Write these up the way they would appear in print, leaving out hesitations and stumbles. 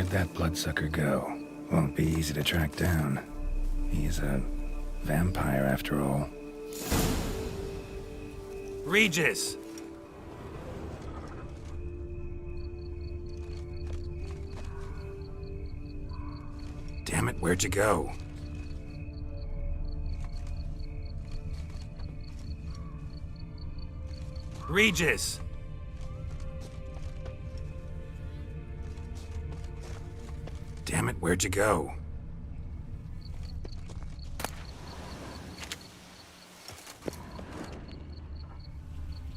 Where'd that bloodsucker go? Won't be easy to track down. He's a vampire after all. Regis! Damn it, where'd you go? Regis! Damn it, where'd you go?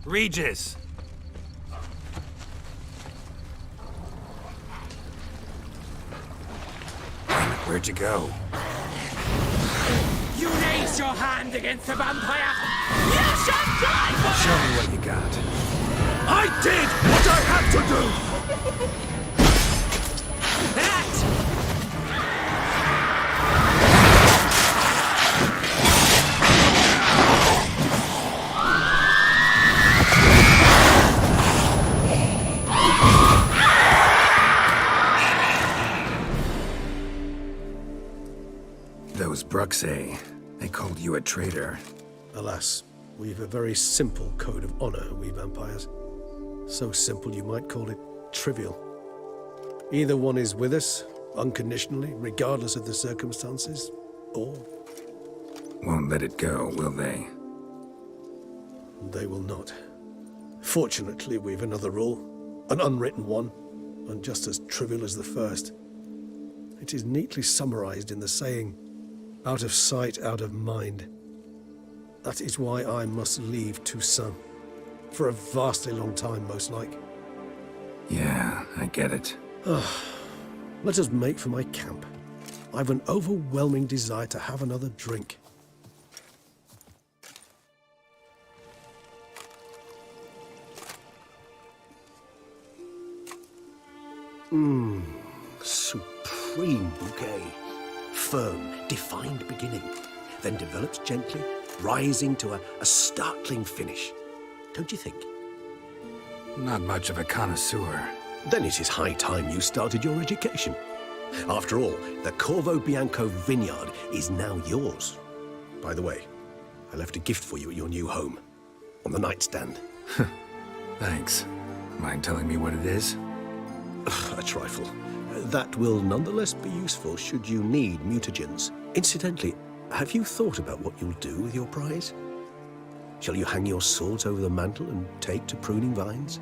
Regis! Damn it, where'd you go? You raise your hand against the vampire! You shall die for Show me what you got. I did what I had to do! That! Those Bruxay, they called you a traitor. Alas, we've a very simple code of honor, we vampires. So simple you might call it trivial. Either one is with us, unconditionally, regardless of the circumstances, or... Won't let it go, will they? they will not. Fortunately, we've another rule, an unwritten one, and just as trivial as the first. It is neatly summarized in the saying, out of sight, out of mind. That is why I must leave Toussaint. For a vastly long time, most like. Yeah, I get it. Let us make for my camp. I've an overwhelming desire to have another drink. Supreme bouquet. Firm, defined beginning, then develops gently, rising to a startling finish. Don't you think? Not much of a connoisseur. Then it is high time you started your education. After all, the Corvo Bianco vineyard is now yours. By the way, I left a gift for you at your new home, on the nightstand. Thanks. Mind telling me what it is? A trifle. That will nonetheless be useful should you need mutagens. Incidentally, have you thought about what you'll do with your prize? Shall you hang your swords over the mantle and take to pruning vines?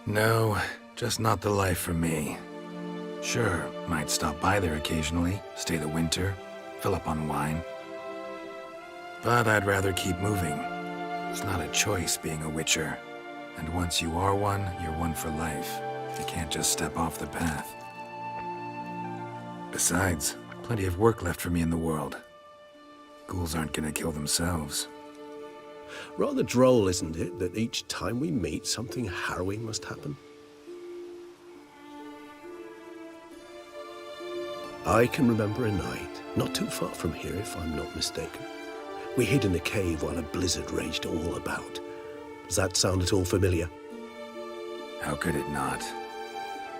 No, just not the life for me. Sure, might stop by there occasionally, stay the winter, fill up on wine. But I'd rather keep moving. It's not a choice being a witcher. And once you are one, you're one for life. You can't just step off the path. Besides, plenty of work left for me in the world. Ghouls aren't gonna kill themselves. Rather droll, isn't it, that each time we meet, something harrowing must happen? I can remember a night, not too far from here if I'm not mistaken. We hid in a cave while a blizzard raged all about. Does that sound at all familiar? How could it not?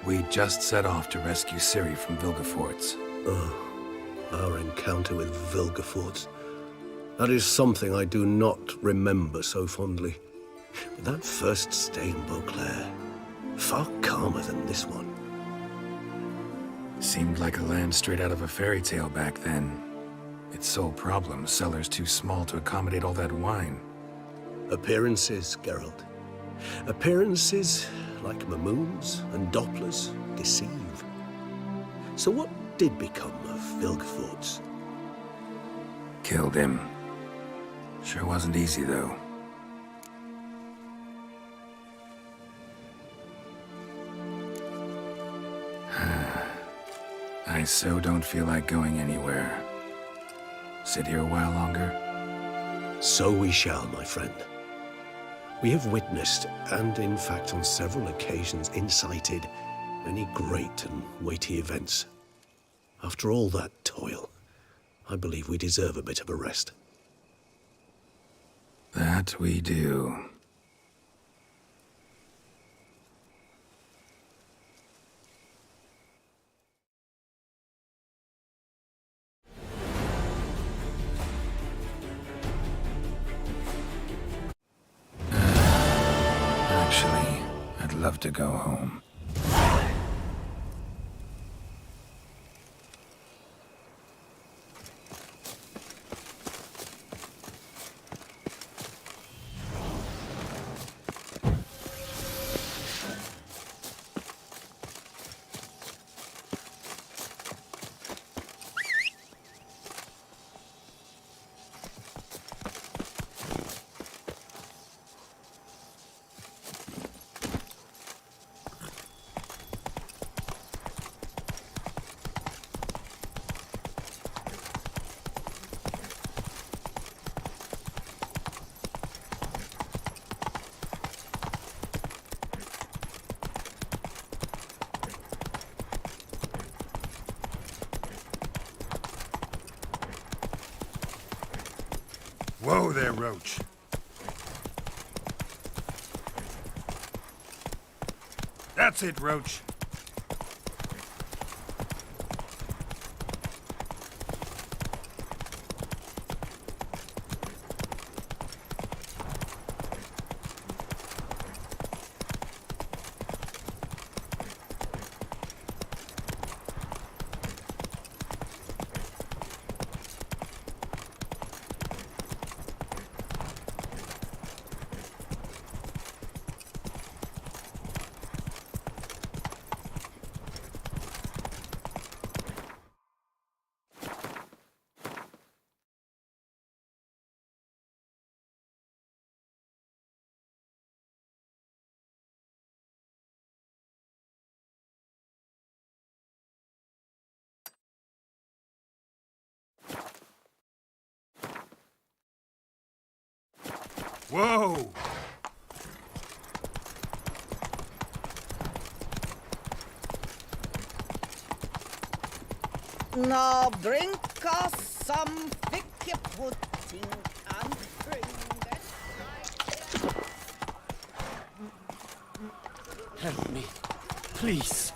We just set off to rescue Ciri from Vilgefortz. Oh, our encounter with Vilgefortz. That is something I do not remember so fondly. But that first stay in Beauclair, far calmer than this one. Seemed like a land straight out of a fairy tale back then. Its sole problem, cellars too small to accommodate all that wine. Appearances, Geralt. Appearances, like Mamoons and Dopplers, deceive. So what did become of Vilgefortz? Killed him. Sure wasn't easy, though. I so don't feel like going anywhere. Sit here a while longer? So we shall, my friend. We have witnessed, and in fact on several occasions incited, many great and weighty events. After all that toil, I believe we deserve a bit of a rest. That we do. Actually, I'd love to go home. Whoa there, Roach. That's it, Roach. Whoa! Now bring us some thick pudding and bring it. Help me, please.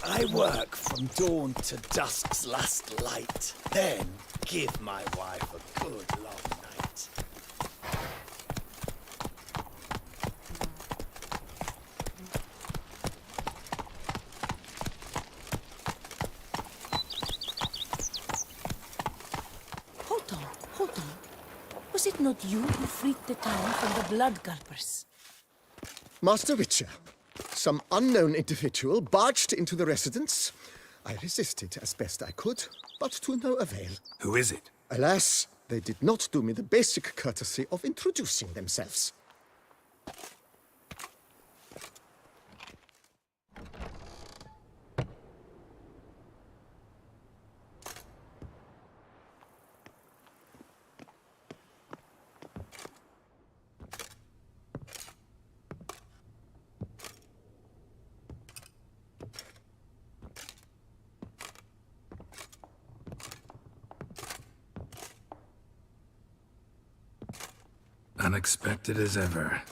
I work from dawn to dusk's last light, then give my wife a good long night. Hold on. Was it not you who freed the town from the blood gulpers? Master Witcher, some unknown individual barged into the residence. I resisted as best I could, but to no avail. Who is it? Alas, they did not do me the basic courtesy of introducing themselves. Unexpected as ever.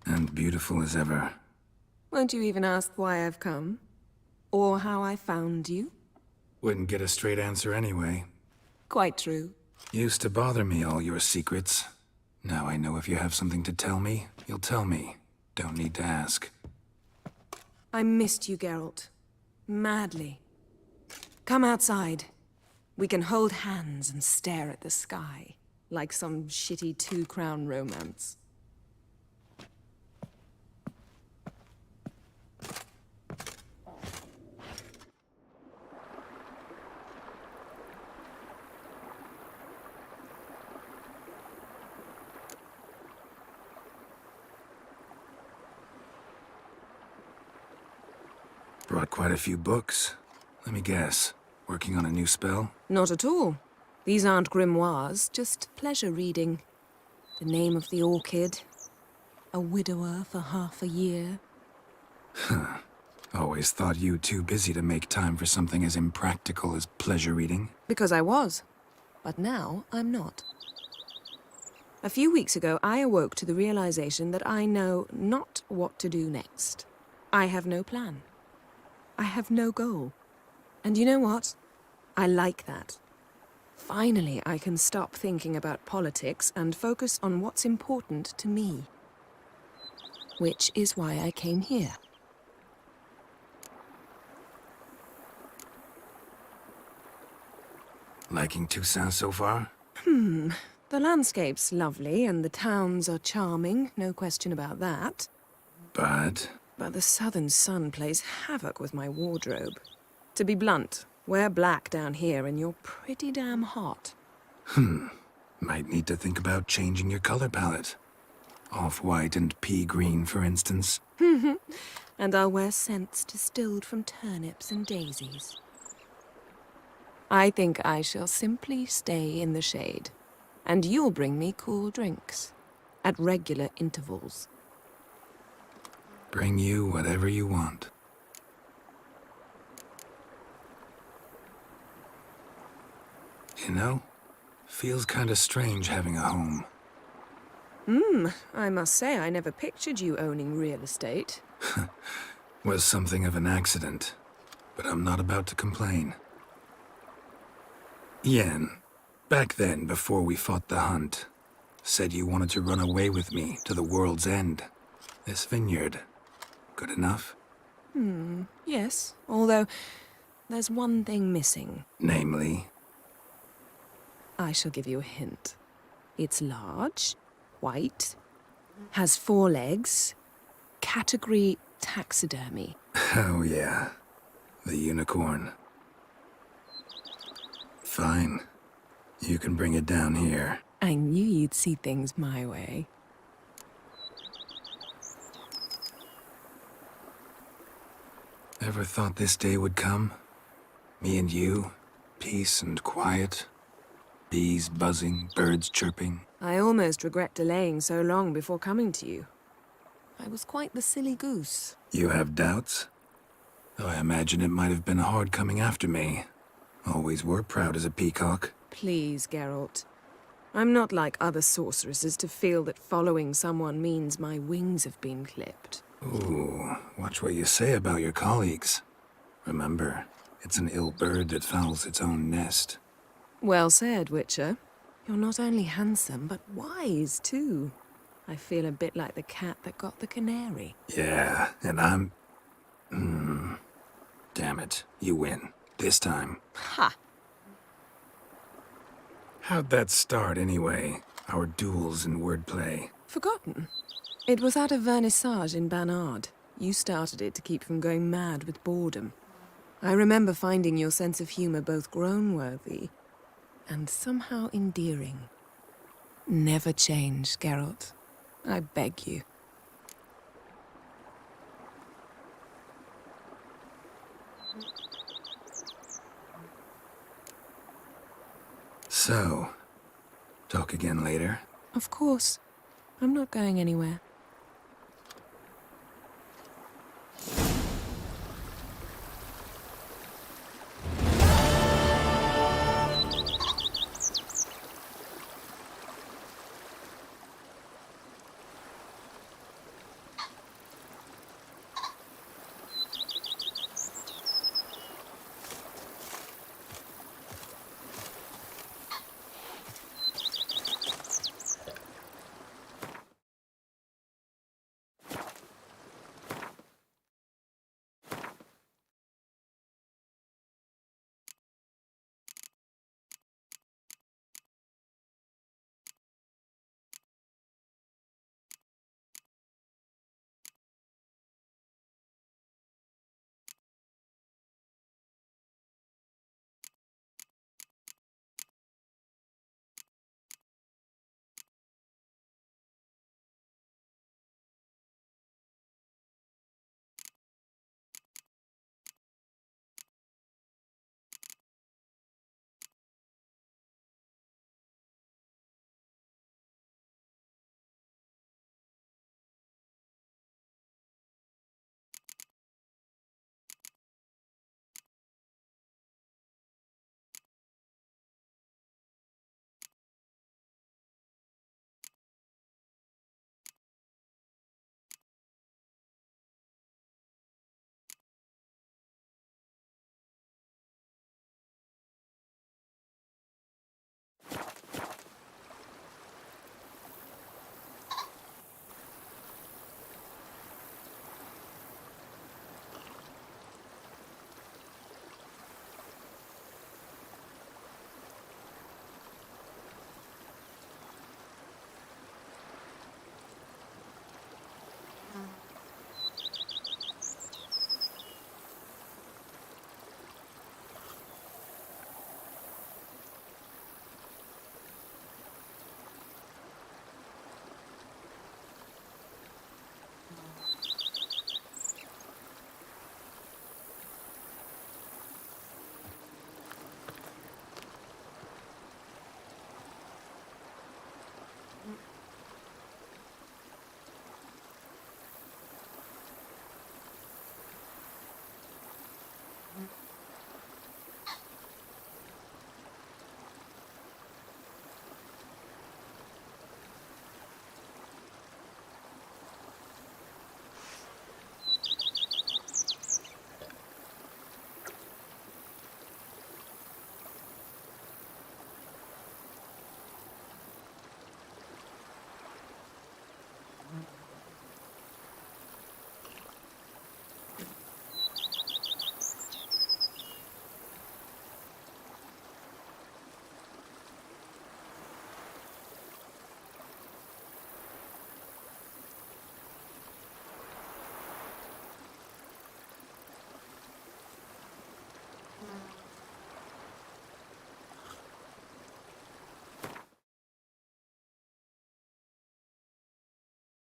And beautiful as ever. Won't you even ask why I've come? Or how I found you? Wouldn't get a straight answer anyway. Quite true. Used to bother me, all your secrets. Now I know if you have something to tell me, you'll tell me. Don't need to ask. I missed you, Geralt. Madly. Come outside. We can hold hands and stare at the sky, like some shitty two-crown romance. Brought quite a few books. Let me guess. Working on a new spell? Not at all. These aren't grimoires, just pleasure reading. The Name of the Orchid. A widower for half a year. Always thought you too busy to make time for something as impractical as pleasure reading. Because I was. But now I'm not. A few weeks ago, I awoke to the realization that I know not what to do next. I have no plan. I have no goal. And you know what? I like that. Finally, I can stop thinking about politics and focus on what's important to me. Which is why I came here. Liking Toussaint so far? The landscape's lovely and the towns are charming, no question about that. But But the southern sun plays havoc with my wardrobe. To be blunt, wear black down here and you're pretty damn hot. might need to think about changing your color palette. Off-white and pea green, for instance. And I'll wear scents distilled from turnips and daisies. I think I shall simply stay in the shade. And you'll bring me cool drinks. At regular intervals. Bring you whatever you want. You know, feels kinda strange having a home. I must say I never pictured you owning real estate. Was something of an accident, but I'm not about to complain. Yen, back then, before we fought the hunt, said you wanted to run away with me to the world's end. This vineyard, good enough? Yes, although there's one thing missing. Namely, I shall give you a hint. It's large, white, has 4 legs, category taxidermy. oh yeah, the unicorn. Fine. You can bring it down here. I knew you'd see things my way. Ever thought this day would come? Me and you, peace and quiet. Bees buzzing, birds chirping. I almost regret delaying so long before coming to you. I was quite the silly goose. You have doubts? Though I imagine it might have been hard coming after me. Always were proud as a peacock. Please, Geralt. I'm not like other sorceresses to feel that following someone means my wings have been clipped. Ooh, watch what you say about your colleagues. Remember, it's an ill bird that fouls its own nest. Well said, Witcher. You're not only handsome, but wise, too. I feel a bit like the cat that got the canary. Yeah, and I'm... Damn it, you win. This time. Ha! How'd that start, anyway? Our duels in wordplay. Forgotten. It was at a vernissage in Banard. You started it to keep from going mad with boredom. I remember finding your sense of humor both groan-worthy and somehow endearing. Never change, Geralt. I beg you. So, talk again later? Of course. I'm not going anywhere.